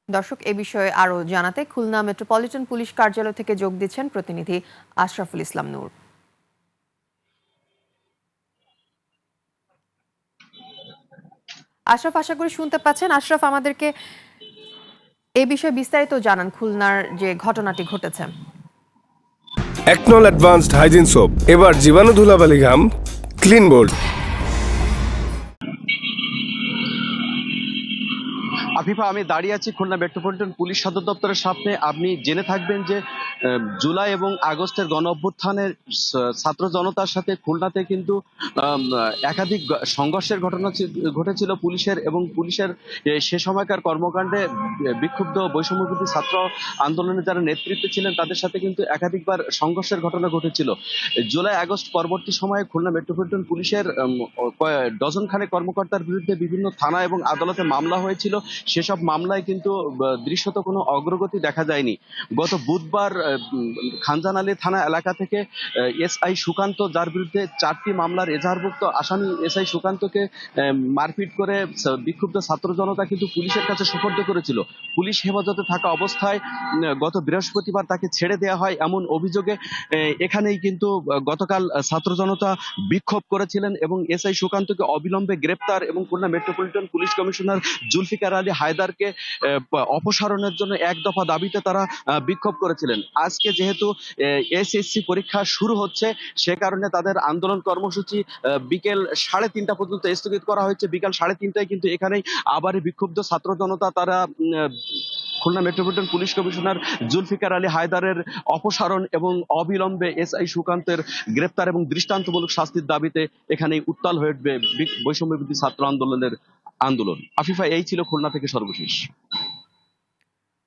দর্শক, এ বিষয়ে আরো জানাতে খুলনা মেট্রোপলিটন পুলিশ কার্যালয় থেকে যোগ দিচ্ছেন প্রতিনিধি আশরাফুল ইসলাম নূর। আশরাফ, আশা করি শুনতে পাচ্ছেন। আশরাফ, আমাদেরকে এই বিষয়ে বিস্তারিত জানান, খুলনার যে ঘটনাটি ঘটেছে। একনল অ্যাডভান্সড হাইজিন সোপ, এবার জীবাণু ধুলাবালি ঘাম ক্লিন বোল্ড। আফিফা, আমি দাঁড়িয়ে আছি খুলনা মেট্রোপলিটন পুলিশ সদর দপ্তরের সামনে। আপনি জেনে থাকবেন যে জুলাই এবং আগস্টের গণ অভ্যুত্থানের ছাত্র জনতার সাথে খুলনাতে কিন্তু একাধিক সংঘর্ষের ঘটনা ঘটেছিল পুলিশের, এবং পুলিশের সে সময়কার কর্মকাণ্ডে বিক্ষুব্ধ বৈষম্যবিরোধী ছাত্র আন্দোলনে যারা নেতৃত্বে ছিলেন তাদের সাথে কিন্তু একাধিকবার সংঘর্ষের ঘটনা ঘটেছিল। জুলাই আগস্ট পরবর্তী সময়ে খুলনা মেট্রোপলিটন পুলিশের ডজন খানেক কর্মকর্তার বিরুদ্ধে বিভিন্ন থানা এবং আদালতে মামলা হয়েছিল। সেসব মামলায় কিন্তু দৃশ্যত কোনো অগ্রগতি দেখা যায়নি। গত বুধবার খানজান আলী থানা এলাকা থেকে এসআই সুকান্ত, যার বিরুদ্ধে 4টি মামলার এজাহারভুক্ত আসামি এসআই সুকান্তকে মারপিট করে বিক্ষুব্ধ ছাত্র জনতা কিন্তু পুলিশের কাছে সোপর্দ করেছিল। পুলিশ হেফাজতে থাকা অবস্থায় গত বৃহস্পতিবার তাকে ছেড়ে দেওয়া হয়, এমন অভিযোগে এখানেই কিন্তু গতকাল ছাত্র জনতা বিক্ষোভ করেছিলেন এবং এসআই সুকান্তকে অবিলম্বে গ্রেপ্তার এবং Khulna metropolitan police commissioner Zulfikar Ali হায়দারকে অপসারণের জন্য এক দফা দাবিতে তারা বিক্ষোভ করেছিলেন। আজকে যেহেতু এসএসসি পরীক্ষা শুরু হচ্ছে, সে কারণে তাদের আন্দোলন কর্মসূচি বিকেল 3:30 পর্যন্ত স্থগিত করা হয়েছে। বিকাল 3:30টায় কিন্তু এখানেই আবারই বিক্ষুব্ধ ছাত্র জনতা তারা Khulna metropolitan police commissioner Zulfikar Ali হায়দারের অপসারণ এবং অবিলম্বে এসআই সুকান্তের গ্রেপ্তার এবং দৃষ্টান্তমূলক শাস্তির দাবিতে এখানেই উত্তাল হয়ে উঠবে বৈষম্যবিরোধী ছাত্র আন্দোলন। আফিফা, এই ছিল খুলনা থেকে সর্বশেষ।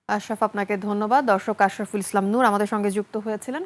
আশরাফ, আপনাকে ধন্যবাদ। দর্শক, আশরাফুল ইসলাম নূর আমাদের সঙ্গে যুক্ত হয়েছিলেন।